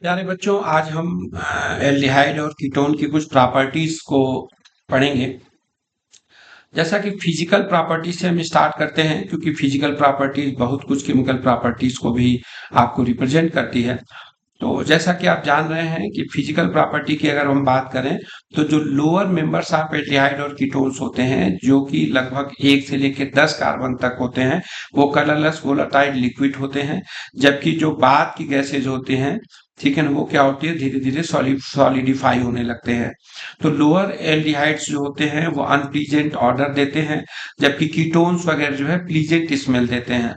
प्यारे बच्चों, आज हम एल्डिहाइड और कीटोन की कुछ प्रॉपर्टीज को पढ़ेंगे। जैसा कि फिजिकल प्रॉपर्टीज से हम स्टार्ट करते हैं, क्योंकि फिजिकल प्रॉपर्टीज बहुत कुछ केमिकल प्रॉपर्टीज को भी आपको रिप्रेजेंट करती है। तो जैसा कि आप जान रहे हैं कि फिजिकल प्रॉपर्टी की अगर हम बात करें, तो जो लोअर मेंबर्स ऑफ एल्डिहाइड और कीटोन्स होते हैं, जो कि लगभग 1 से लेकर 10 कार्बन तक होते हैं, वो कलरलेस वोलेटाइल लिक्विड होते हैं। जबकि जो बाद की गैसेज होते हैं, ठीक है ना, वो क्या होती है, धीरे धीरे सॉलिडिफाई होने लगते हैं। तो लोअर एल्डिहाइड्स जो होते हैं वो अनप्लीजेंट ऑर्डर देते हैं, जबकि कीटोन्स वगैरह जो है प्लीजेंट स्मेल देते हैं।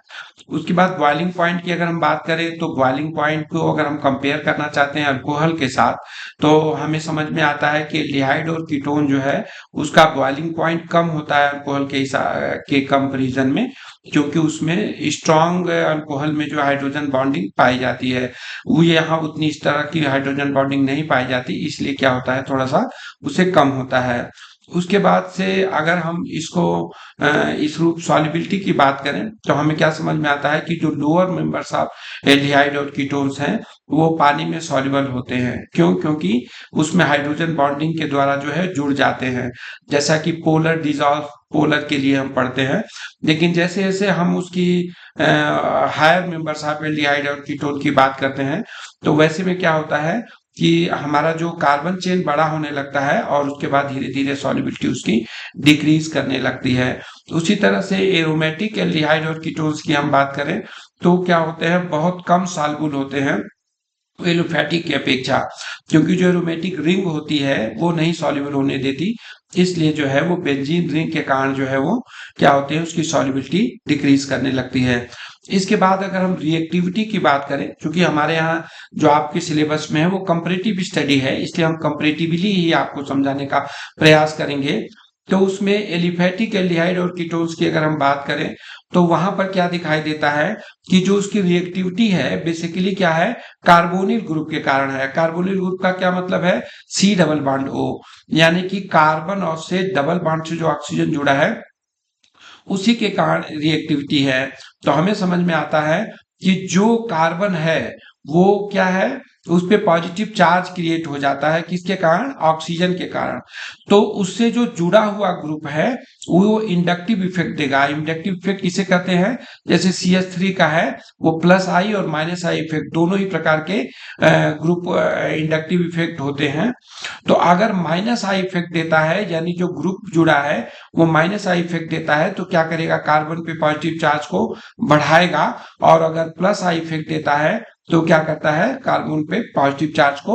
उसके बाद बॉइलिंग पॉइंट की अगर हम बात करें, तो बॉइलिंग पॉइंट को अगर हम कंपेयर करना चाहते हैं अल्कोहल के साथ, तो हमें समझ में आता है कि एल्डिहाइड और कीटोन जो है उसका बॉइलिंग पॉइंट कम होता है अल्कोहल के कंपैरिजन में, क्योंकि उसमें स्ट्रॉन्ग अल्कोहल में जो हाइड्रोजन बॉन्डिंग पाई जाती है, वो यहाँ उतनी इस तरह की हाइड्रोजन बॉन्डिंग नहीं पाई जाती, इसलिए क्या होता है, थोड़ा सा उसे कम होता है। उसके बाद से अगर हम इसको इस रूप सॉल्युबिलिटी की बात करें, तो हमें क्या समझ में आता है कि जो लोअर मेंबर्स ऑफ एल्डिहाइड और कीटोन्स हैं वो पानी में सॉल्युबल होते हैं। क्यों? क्योंकि उसमें हाइड्रोजन बॉन्डिंग के द्वारा जो है जुड़ जाते हैं, जैसा कि पोलर डिजॉल्व पोलर के लिए हम पढ़ते हैं। लेकिन जैसे जैसे हम उसकी हायर मेंबर्स ऑफ एल्डिहाइड और कीटोन की बात करते हैं, तो वैसे में क्या होता है कि हमारा जो कार्बन चेन बड़ा होने लगता है और उसके बाद धीरे धीरे सॉल्युबिलिटी उसकी डिक्रीज करने लगती है। उसी तरह से एरोमेटिक एल्डिहाइड और कीटोन्स की हम बात करें, तो क्या होते हैं, बहुत कम सॉल्युबल होते हैं एलोफैटिक की अपेक्षा, क्योंकि जो एरोमेटिक रिंग होती है वो नहीं सॉल्युबल होने देती, इसलिए जो है वो बेंजीन रिंग के कारण जो है वो क्या होते हैं, उसकी सॉल्युबिलिटी डिक्रीज करने लगती है। इसके बाद अगर हम रिएक्टिविटी की बात करें, क्योंकि हमारे यहाँ जो आपके सिलेबस में है वो कंपैरेटिव स्टडी है, इसलिए हम कंपैरेटिवली ही आपको समझाने का प्रयास करेंगे। तो उसमें एलिफैटिक एल्डिहाइड और कीटोन्स की अगर हम बात करें, तो वहां पर क्या दिखाई देता है कि जो उसकी रिएक्टिविटी है बेसिकली क्या है, कार्बोनिल ग्रुप के कारण है। कार्बोनिल ग्रुप का क्या मतलब है, सी डबल बॉन्ड ओ, यानी कि कार्बन और से डबल बॉन्ड से जो ऑक्सीजन जुड़ा है उसी के कारण रिएक्टिविटी है। तो हमें समझ में आता है कि जो कार्बन है वो क्या है, उस पे पॉजिटिव चार्ज क्रिएट हो जाता है, किसके कारण, ऑक्सीजन के कारण। तो उससे जो जुड़ा हुआ ग्रुप है वो इंडक्टिव इफेक्ट देगा। इंडक्टिव इफेक्ट किसे कहते हैं, जैसे CH3 का है, वो प्लस आई और माइनस आई इफेक्ट दोनों ही प्रकार के ग्रुप इंडक्टिव इफेक्ट होते हैं। तो अगर माइनस आई इफेक्ट देता है, यानी जो ग्रुप जुड़ा है वो माइनस आई इफेक्ट देता है, तो क्या करेगा, कार्बन पे पॉजिटिव चार्ज को बढ़ाएगा। और अगर प्लस आई इफेक्ट देता है तो क्या करता है, कार्बन पे पॉजिटिव चार्ज को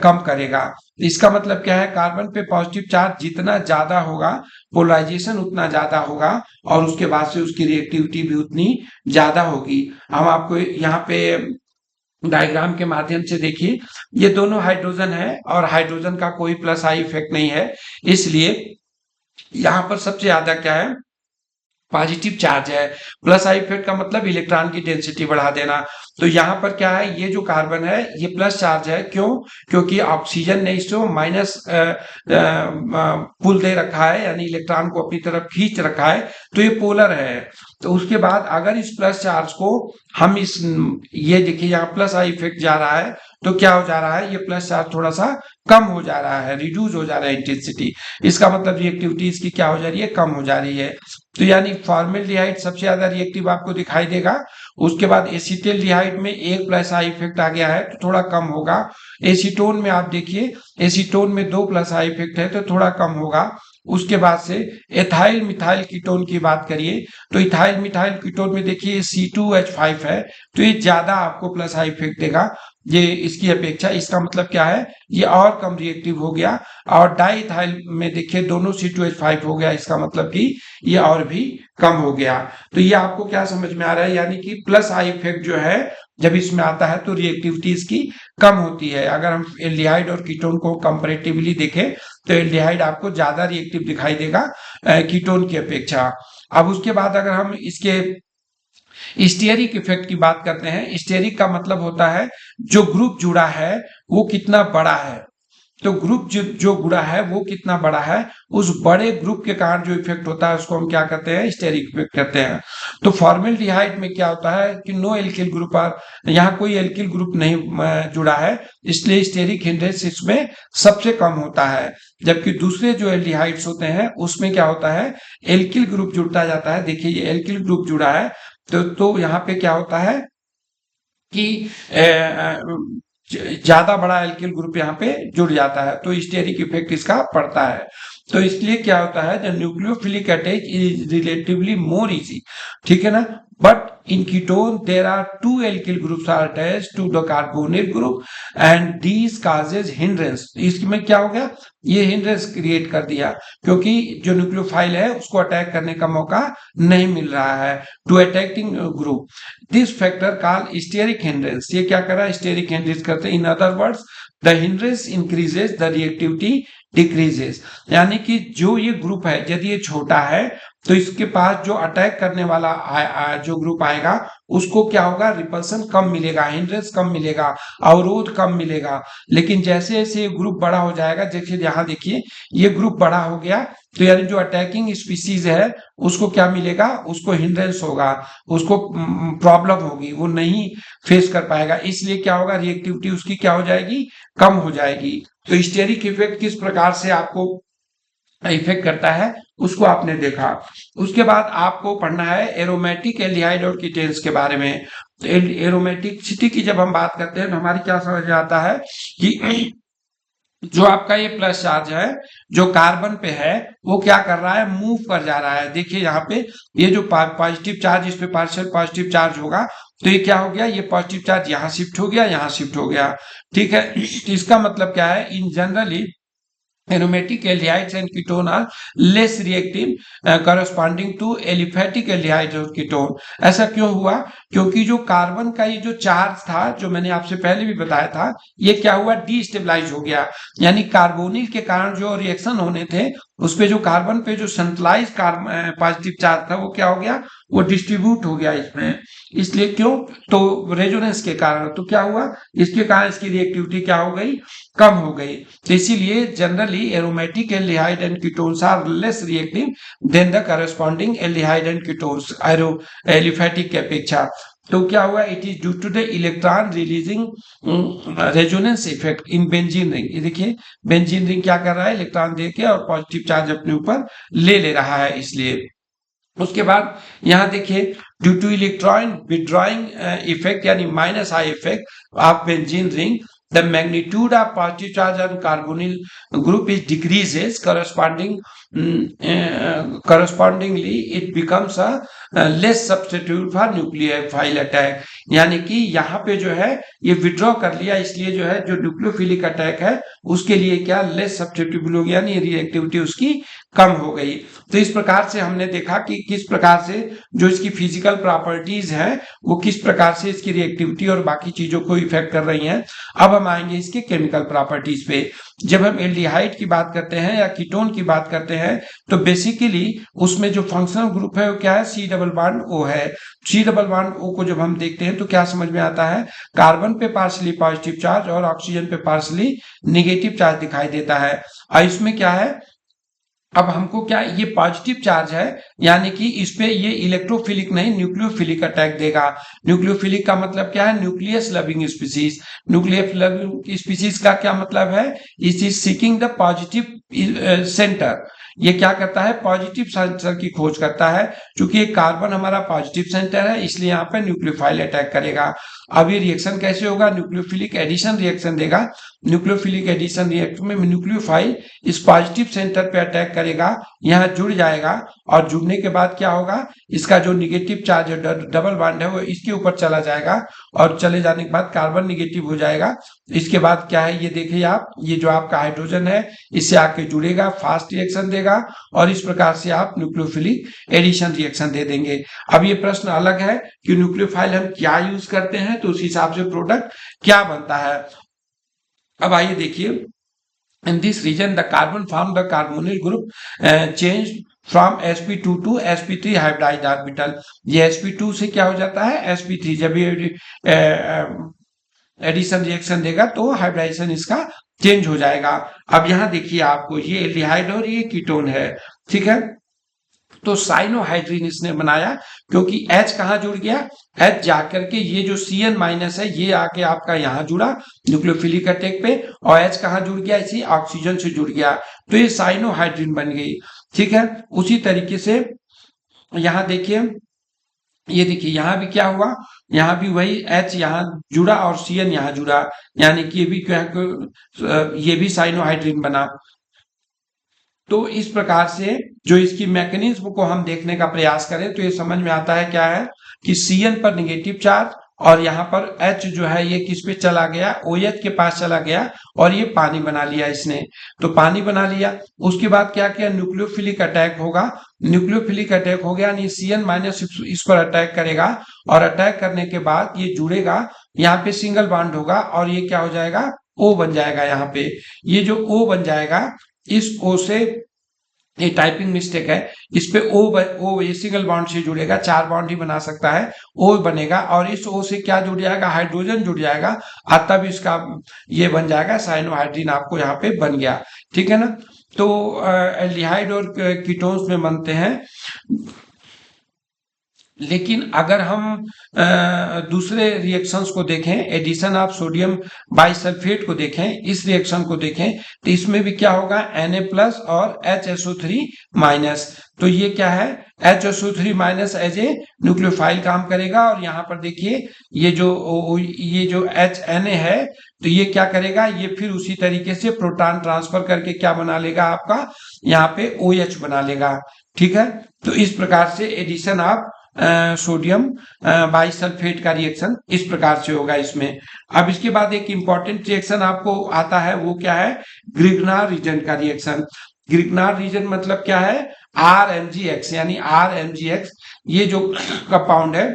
कम करेगा। इसका मतलब क्या है, कार्बन पे पॉजिटिव चार्ज जितना ज्यादा होगा, पोलराइजेशन उतना ज्यादा होगा, और उसके बाद से उसकी रिएक्टिविटी भी उतनी ज्यादा होगी। हम आपको यहाँ पे डायग्राम के माध्यम से देखिए, ये दोनों हाइड्रोजन है और हाइड्रोजन का कोई प्लस आई इफेक्ट नहीं है, इसलिए यहाँ पर सबसे ज्यादा क्या है, पॉजिटिव चार्ज है। प्लस आई इफेक्ट का मतलब इलेक्ट्रॉन की डेंसिटी बढ़ा देना। तो यहाँ पर क्या है, ये जो कार्बन है ये प्लस चार्ज है, क्यों, क्योंकि ऑक्सीजन ने इसको माइनस पुल दे रखा है, यानी इलेक्ट्रॉन को अपनी तरफ खींच रखा है, तो ये पोलर है। तो उसके बाद अगर इस प्लस चार्ज को हम इस, ये देखिए यहाँ प्लस आई इफेक्ट जा रहा है, तो क्या हो जा रहा है, ये प्लस चार्ज थोड़ा सा कम हो जा रहा है, रिड्यूस हो जा रहा है इंटेंसिटी। इसका मतलब रिएक्टिविटी इसकी क्या हो जा रही है, कम हो जा रही है। तो यानी फॉर्मेल्डिहाइड सबसे ज्यादा रिएक्टिव आपको दिखाई देगा। उसके बाद एसिटिल्डिहाइड में एक प्लस आई इफेक्ट आ गया है तो थोड़ा कम होगा। एसीटोन में आप देखिए, एसीटोन में 2 प्लस आई इफेक्ट है तो थोड़ा कम होगा। उसके बाद से एथाइल मिथाइल कीटोन की बात करिए, तो इथाइल मिथाइल कीटोन में देखिए C2H5 है, तो ये ज्यादा आपको प्लस आई इफेक्ट देगा ये इसकी अपेक्षा। इसका मतलब क्या है, ये और कम रिएक्टिव हो गया। और डाइथाइल में देखिए दोनों C2H5 हो गया, इसका मतलब कि ये और भी कम हो गया। तो ये आपको क्या समझ में आ रहा है, यानी कि प्लस आई इफेक्ट जो है जब इसमें आता है तो रिएक्टिविटी इसकी कम होती है। अगर हम एल्डिहाइड और कीटोन को कंपैरेटिवली देखें, तो एल्डिहाइड आपको ज्यादा रिएक्टिव दिखाई देगा कीटोन की अपेक्षा। अब उसके बाद अगर हम इसके स्टेरिक इफेक्ट की बात करते हैं, स्टेरिक का मतलब होता है जो ग्रुप जुड़ा है वो कितना बड़ा है। तो ग्रुप जो गुड़ा है वो कितना बड़ा है, उस बड़े ग्रुप के कारण जो इफेक्ट होता है उसको हम क्या करते हैं, स्टेरिक इफेक्ट करते हैं। तो फॉर्मेल्डिहाइड में क्या होता है कि नो एल्किल ग्रुप आर, यहाँ कोई एल्किल ग्रुप नहीं जुड़ा है, इसलिए स्टेरिक हिंड्रेंस इसमें सबसे कम होता है। जबकि दूसरे जो एल्डिहाइड्स होते हैं उसमें क्या होता है, एल्किल ग्रुप जुड़ता जाता है। देखिए ये एल्किल ग्रुप जुड़ा है, तो यहाँ पे क्या होता है कि ज्यादा बड़ा एल्किल ग्रुप यहाँ पे जुड़ जाता है, तो स्टेरिक इफेक्ट इसका पड़ता है। तो इसलिए क्या होता है, the nucleophilic attack is relatively more easy, ठीक है ना। But in ketone there are two alkyl groups are attached to the carbonyl group and these causes hindrance. इसमें क्या हो गया, ये हिंड्रेंस क्रिएट कर दिया, क्योंकि जो न्यूक्लियोफाइल है उसको अटैक करने का मौका नहीं मिल रहा है to attacking group. This factor call steric hindrance, ये क्या कर रहा है, स्टेरिक हिंड्रेंस करते हैं। In other words the hindrance increases the reactivity decreases, यानी कि जो ये ग्रुप है यदि ये छोटा है तो इसके पास जो अटैक करने वाला जो ग्रुप आएगा उसको क्या होगा, रिपल्सन कम मिलेगा, हिंड्रेंस कम मिलेगा, अवरोध कम मिलेगा। लेकिन जैसे जैसे ये ग्रुप बड़ा हो जाएगा, जैसे यहाँ देखिए ये ग्रुप बड़ा हो गया, तो यानी जो अटैकिंग स्पीसीज है उसको क्या मिलेगा, उसको हिंड्रेंस होगा, उसको प्रॉब्लम होगी, वो नहीं फेस कर पाएगा। इसलिए क्या होगा, रिएक्टिविटी उसकी क्या हो जाएगी, कम हो जाएगी। तो स्टेरिक इफेक्ट किस प्रकार से आपको इफेक्ट करता है उसको आपने देखा। उसके बाद आपको पढ़ना है एरोमेटिक एल्डिहाइड और कीटेन्स के बारे में। तो एरोमेटिसिटी की जब हम बात करते हैं तो हमारी क्या समझ में आता है कि जो आपका ये प्लस चार्ज है जो कार्बन पे है वो क्या कर रहा है, मूव कर जा रहा है। देखिए यहाँ पे ये जो पॉजिटिव चार्ज, इस पे पार्शियल पॉजिटिव चार्ज होगा, तो ये क्या हो गया, ये पॉजिटिव चार्ज यहाँ शिफ्ट हो गया, यहाँ शिफ्ट हो गया, ठीक है। इसका मतलब क्या है, इन generally aromatic aldehydes and ketone are less reactive corresponding to aliphatic aldehydes और ketone। ऐसा क्यों हुआ, क्योंकि जो कार्बन का ये जो चार्ज था जो मैंने आपसे पहले भी बताया था, ये क्या हुआ, डीस्टेबलाइज हो गया। यानी कार्बोनिल के कारण जो रिएक्शन होने थे उस पे जो कार्बन पे जो सेंट्रलाइज पॉजिटिव चार्ज था वो क्या हो गया, वो डिस्ट्रीब्यूट हो गया इसमें। इसलिए क्यों, तो रेजोनेंस के कारण। तो क्या हुआ, इसके कारण इसकी रिएक्टिविटी क्या हो गई, कम हो गई। तो इसीलिए generally aromatic aldehyde and ketones are less reactive than the corresponding aldehyde and ketones aliphatic की अपेक्षा। तो क्या हुआ, it is due to the electron releasing resonance effect in benzene ring. ये देखिए बेंजीन रिंग क्या कर रहा है, इलेक्ट्रॉन देके और पॉजिटिव चार्ज अपने ऊपर ले रहा है, इसलिए। उसके बाद यहाँ देखिए due to electron withdrawing effect यानी minus I effect of benzene ring, the magnitude of positive charge on carbonyl group is decreases correspondingly it becomes a less substitute for nucleophile attack। यानी कि यहाँ पे जो है ये विड्रॉ कर लिया, इसलिए जो है जो न्यूक्लियोफिलिक अटैक है उसके लिए क्या लेस सब्स्टिट्यूटेबल हो गया, यानी रिएक्टिविटी उसकी कम हो गई। तो इस प्रकार से हमने देखा कि किस प्रकार से जो इसकी फिजिकल प्रॉपर्टीज है वो किस प्रकार से इसकी रिएक्टिविटी और बाकी चीजों को इफेक्ट कर रही हैं। अब हम आएंगे इसके केमिकल प्रॉपर्टीज पे। जब हम एल्डिहाइड की बात करते हैं या कीटोन की बात करते हैं तो बेसिकली उसमें जो फंक्शनल ग्रुप है वो क्या है, सी डबल बॉन्ड ओ है। सी डबल बॉन्ड ओ को जब हम देखते हैं तो क्या समझ में आता है, कार्बन पे पार्शली पॉजिटिव चार्ज और ऑक्सीजन पे पार्शली निगेटिव चार्ज दिखाई देता है। और इसमें क्या है, अब हमको क्या, ये पॉजिटिव चार्ज है यानी कि इस पे ये इलेक्ट्रोफिलिक नहीं न्यूक्लियोफिलिक अटैक देगा। न्यूक्लियोफिलिक का मतलब क्या है, nucleus loving species. Nucleus loving species का क्या मतलब है, it is seeking the positive centre. ये क्या करता है, पॉजिटिव सेंटर की खोज करता है। चूंकि कार्बन हमारा पॉजिटिव सेंटर है इसलिए यहाँ पे न्यूक्लियोफाइल अटैक करेगा। अब ये रिएक्शन कैसे होगा, न्यूक्लियोफिलिक एडिशन रिएक्शन देगा। न्यूक्लियोफिलिक एडिशन रिएक्शन में न्यूक्लियोफाइल इस पॉजिटिव सेंटर पे अटैक करेगा, यहाँ जुड़ जाएगा और जुड़ने के बाद क्या होगा, इसका जो निगेटिव चार्ज है डबल बॉन्ड है वो इसके ऊपर चला जाएगा और चले जाने के बाद कार्बन निगेटिव हो जाएगा। इसके बाद क्या है, ये देखिए आप, ये जो आपका हाइड्रोजन है इससे आके जुड़ेगा, फास्ट रिएक्शन देगा और इस प्रकार से आप न्यूक्लियोफिलिक एडिशन रिएक्शन दे देंगे। अब ये प्रश्न अलग है कि न्यूक्लियोफाइल हम क्या यूज करते हैं तो उस हिसाब से प्रोडक्ट क्या बनता है। अब आइए देखिए, in this region the carbon form the carbonyl group changed from sp2 to sp3 hybridized orbital। ये sp2 से क्या हो जाता है sp3, जब ये एडिशन रिएक्शन देगा तो हाइब्रिडाइजेशन इसका चेंज हो जाएगा। अब यहाँ देखिए आपको ये एल्डिहाइड और ये कीटोन है, ठीक है। तो साइनोहाइड्रिन इसने बनाया क्योंकि H कहाँ जुड़ गया, H जाकर के ये जो Cn माइनस है ये आके आपका यहाँ जुड़ा न्यूक्लियोफिलिक अटैक पे, और H कहाँ जुड़ गया, इसी ऑक्सीजन से जुड़ गया, तो ये साइनोहाइड्रिन बन गई, ठीक है। उसी तरीके से यहाँ देखिए, ये देखिए यहाँ भी क्या हुआ, यहाँ भी वही H यहाँ जुड़ा और Cn यहाँ जुड़ा, यानी कि ये भी क्या, ये भी साइनोहाइड्रिन बना। तो इस प्रकार से जो इसकी मैकेनिज्म को हम देखने का प्रयास करें तो ये समझ में आता है क्या है कि Cn पर नेगेटिव चार्ज और यहाँ पर H जो है ये किस पे चला गया, OH के पास चला गया और ये पानी बना लिया इसने। तो पानी बना लिया, उसके बाद क्या किया, न्यूक्लियोफिलिक अटैक होगा, न्यूक्लियोफिलिक अटैक हो गया यानी Cn माइनस इस पर अटैक करेगा, और अटैक करने के बाद ये जुड़ेगा, यहाँ पे सिंगल बॉन्ड होगा और ये क्या हो जाएगा, O बन जाएगा। यहाँ पे ये जो O बन जाएगा, इस O से, ये टाइपिंग मिस्टेक है, इस पे ओ ये सिंगल बॉन्ड से जुड़ेगा, 4 बॉन्ड ही बना सकता है, O बनेगा, और इस O से क्या जुड़ जाएगा, हाइड्रोजन जुड़ जाएगा, और तब इसका ये बन जाएगा साइनोहाइड्रिन, आपको यहाँ पे बन गया, ठीक है ना। तो एल्डिहाइड और कीटोन्स में बनते हैं। लेकिन अगर हम दूसरे रिएक्शंस को देखें, एडिशन ऑफ सोडियम बाइसल्फेट को देखें, इस रिएक्शन को देखें, तो इसमें भी क्या होगा, Na+ और HSO3 माइनस। तो ये क्या है, HSO3 minus as a nucleophile काम करेगा, और यहाँ पर देखिए ये जो HNA है, तो ये क्या करेगा, ये फिर उसी तरीके से प्रोटॉन ट्रांसफर करके क्या बना लेगा, आपका यहाँ पे OH बना लेगा, ठीक है। तो इस प्रकार से एडिशन ऑफ सोडियम बाइसल्फेट का रिएक्शन इस प्रकार से होगा इसमें। अब इसके बाद एक इंपॉर्टेंट रिएक्शन आपको आता है, वो क्या है, ग्रिग्नार रीजन का रिएक्शन। ग्रिग्नार रीजन मतलब क्या है, RMgX, यानी RMgX ये जो कंपाउंड है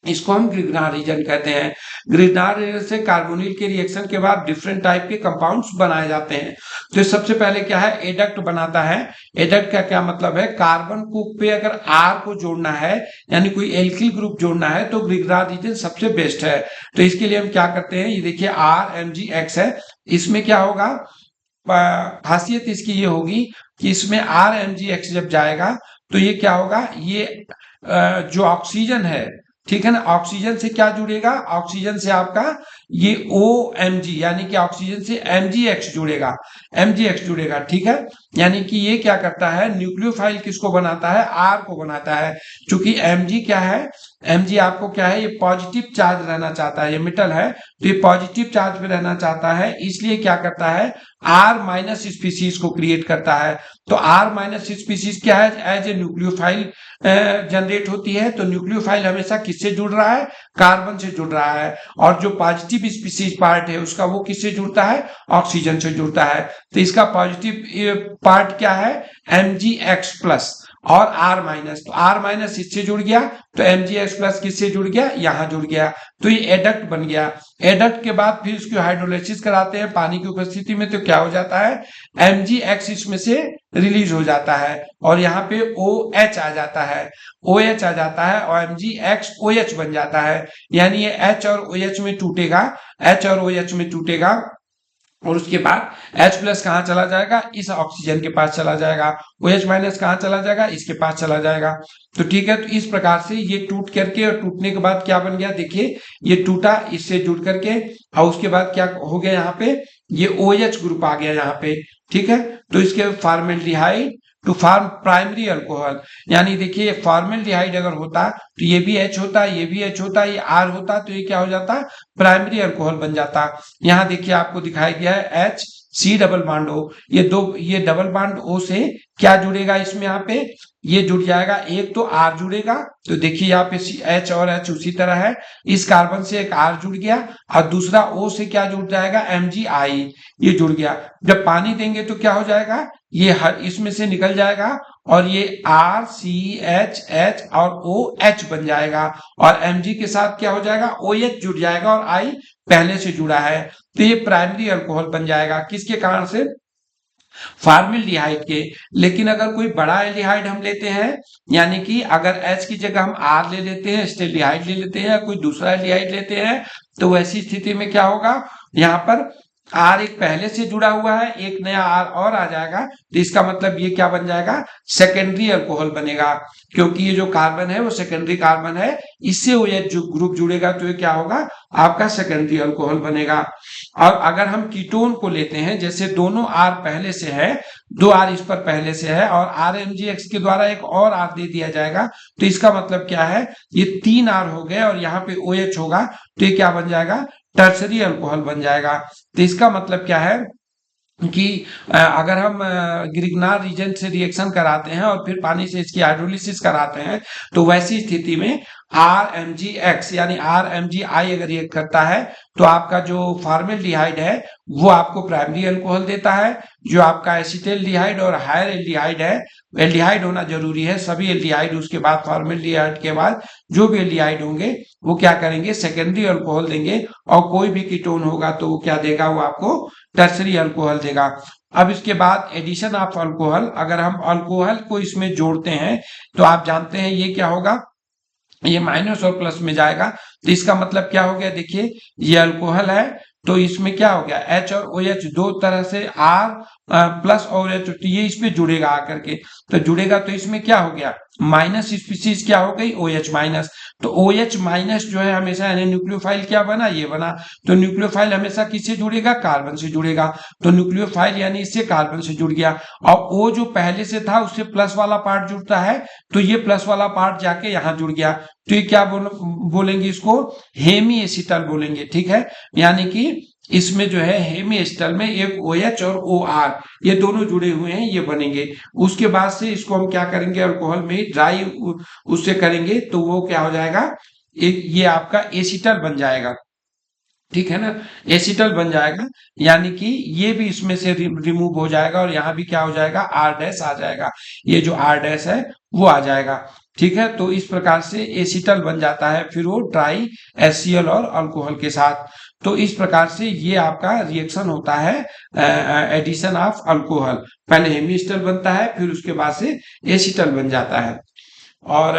इसको हम ग्रिग्नार रीजन कहते हैं। ग्रिग्नार रीजन से कार्बोनिल के रिएक्शन के बाद डिफरेंट टाइप के कंपाउंड्स बनाए जाते हैं। तो सबसे पहले क्या है, एडक्ट बनाता है। एडक्ट का क्या मतलब है, कार्बन को पे अगर R को जोड़ना है, यानी कोई एल्किल ग्रुप जोड़ना है, तो ग्रिग्नार रीजन सबसे बेस्ट है। तो इसके लिए हम क्या करते हैं, ये देखिए RMgX है, इसमें क्या होगा, खासियत इसकी ये होगी कि इसमें RMgX जब जाएगा तो ये क्या होगा, ये जो ऑक्सीजन है, ठीक है ना, ऑक्सीजन से क्या जुड़ेगा, ऑक्सीजन से आपका ये OMg यानी कि ऑक्सीजन से MgX जुड़ेगा, MgX जुड़ेगा, ठीक है। यानी कि ये क्या करता है, न्यूक्लियोफाइल किसको बनाता है, R को बनाता है। चूंकि Mg क्या है, Mg आपको क्या है, ये पॉजिटिव चार्ज रहना चाहता है, ये मेटल है तो ये पॉजिटिव चार्ज पे रहना चाहता है, इसलिए क्या करता है, R- स्पीसीज को क्रिएट करता है। तो R- स्पीसीज क्या है, एज ए न्यूक्लियोफाइल जनरेट होती है। तो न्यूक्लियोफाइल हमेशा किससे जुड़ रहा है, कार्बन से जुड़ रहा है, और जो पॉजिटिव स्पीसीज पार्ट है उसका वो किससे जुड़ता है, ऑक्सीजन से जुड़ता है। तो इसका पॉजिटिव पार्ट क्या है, MgX+ और R-, तो R- इससे जुड़ गया, तो MgX+ किससे जुड़ गया, यहां जुड़ गया, तो ये एडक्ट बन गया। एडक्ट के बाद फिर इसकी हाइड्रोलाइसिस कराते हैं पानी की उपस्थिति में, तो क्या हो जाता है, MgX इसमें से रिलीज हो जाता है, और यहाँ पे OH आ जाता है, OH आ जाता है, और MgX OH बन जाता है, यानी ये H और OH में टूटेगा, H और OH में टूटेगा, और उसके बाद H+ कहाँ चला जाएगा, इस ऑक्सीजन के पास चला जाएगा, OH- कहाँ चला जाएगा, इसके पास चला जाएगा। तो ठीक है, तो इस प्रकार से ये टूट करके, और टूटने के बाद क्या बन गया, देखिए ये टूटा इससे जुड़ करके, और उसके बाद क्या हो गया, यहाँ पे ये OH ग्रुप आ गया यहाँ पे, ठीक है। तो इसके formaldehyde to form primary alcohol, यानी देखिए फॉर्मेल्डिहाइड अगर होता तो ये भी H होता, ये भी H होता, ये R होता, तो ये क्या हो जाता, प्राइमरी अल्कोहल बन जाता। यहाँ देखिए आपको दिखाया गया है HC डबल बॉन्ड O, ये डबल बॉन्ड O से क्या जुड़ेगा, इसमें यहाँ पे ये जुड़ जाएगा, एक तो R जुड़ेगा, तो देखिए यहाँ पे H और H उसी तरह है, इस कार्बन से एक R जुड़ गया, और दूसरा O से क्या जुड़ जाएगा, MgI, ये जुड़ गया। जब पानी देंगे तो क्या हो जाएगा, ये हर इसमें से निकल जाएगा, और ये RCH और OH बन जाएगा, और Mg के साथ क्या हो जाएगा, OH जुड़ जाएगा, और I पहले से जुड़ा है, तो ये प्राइमरी अल्कोहल बन जाएगा, किसके कारण से, फॉर्मेल्डिहाइड के। लेकिन अगर कोई बड़ा एल्डिहाइड हम लेते हैं, यानी कि अगर H की जगह हम R ले लेते हैं, एस्टेल्डिहाइड ले लेते हैं, या कोई दूसरा एल्डिहाइड लेते हैं, तो वैसी स्थिति में क्या होगा, यहाँ पर आर एक पहले से जुड़ा हुआ है, एक नया आर और आ जाएगा, तो इसका मतलब ये क्या बन जाएगा, सेकेंडरी अल्कोहल बनेगा, क्योंकि ये जो कार्बन है वो सेकेंडरी कार्बन है, इससे वो ये जो ग्रुप जुड़ेगा तो ये क्या होगा, आपका सेकेंडरी अल्कोहल बनेगा। और अगर हम कीटोन को लेते हैं, जैसे दोनों आर पहले से है, दो आर इस पर पहले से है और आर एम जी एक्स के द्वारा एक और आर दे दिया जाएगा, तो इसका मतलब क्या है, ये तीन आर हो गए और यहाँ पे ओ एच होगा, तो ये क्या बन जाएगा, टर्सरी अल्कोहल बन जाएगा। तो इसका मतलब क्या है कि अगर हम ग्रिग्नार रीजन से रिएक्शन कराते हैं और फिर पानी से इसकी हाइड्रोलिसिस कराते हैं, तो वैसी स्थिति में आर एम जी एक्स यानी आर एम जी आई अगर रिएक्ट करता है, तो आपका जो फॉर्मेल्डिहाइड है वो आपको प्राइमरी अल्कोहल देता है, जो आपका एसिटाल्डिहाइड और हायर एल्डिहाइड है, एल्डिहाइड होना जरूरी है, सभी एल्डिहाइड उसके बाद फॉर्मेल्डिहाइड के बाद जो भी एल्डिहाइड होंगे वो क्या करेंगे, सेकेंडरी अल्कोहल देंगे, और कोई भी कीटोन होगा तो वो क्या देगा, वो आपको टर्सरी अल्कोहल देगा। अब इसके बाद एडिशन ऑफ अल्कोहल, अगर हम अल्कोहल को इसमें जोड़ते हैं तो आप जानते हैं ये क्या होगा, ये माइनस और प्लस में जाएगा, तो इसका मतलब क्या हो गया, देखिए ये अल्कोहल है, तो इसमें क्या हो गया, H और OH दो तरह से R प्लस और H, तो ये इस पे जुड़ेगा आकर के, तो जुड़ेगा तो इसमें क्या हो गया, माइनस स्पीसीज क्या हो गई, OH माइनस, तो OH माइनस जो है हमेशा यानी न्यूक्लियोफाइल क्या बना, ये बना, तो न्यूक्लियोफाइल हमेशा किससे जुड़ेगा, कार्बन से जुड़ेगा, तो न्यूक्लियोफाइल यानी इससे कार्बन से जुड़ गया, और O जो पहले से था उससे प्लस वाला पार्ट जुड़ता है, तो ये प्लस वाला पार्ट जाके यहाँ जुड़ गया, तो ये क्या बोलेंगे इसको, हेमी एसिटल बोलेंगे, ठीक है, यानी कि इसमें जो है हेमी एसिटल में एक OH और OR ये दोनों जुड़े हुए हैं, ये बनेंगे। उसके बाद से इसको हम क्या करेंगे, अल्कोहल में ड्राई उससे करेंगे, तो वो क्या हो जाएगा, एक ये आपका एसिटल बन जाएगा, ठीक है ना, एसिटल बन जाएगा, यानी कि ये भी इसमें से रिमूव हो जाएगा और यहाँ भी क्या हो जाएगा, आर डैश आ जाएगा, ये जो आर डैश है वो आ जाएगा, ठीक है, तो इस प्रकार से एसिटल बन जाता है, फिर वो ट्राई HCl और अल्कोहल के साथ। तो इस प्रकार से ये आपका रिएक्शन होता है एडिशन ऑफ अल्कोहल, पहले हेमी एसिटल बनता है, फिर उसके बाद से एसिटल बन जाता है। और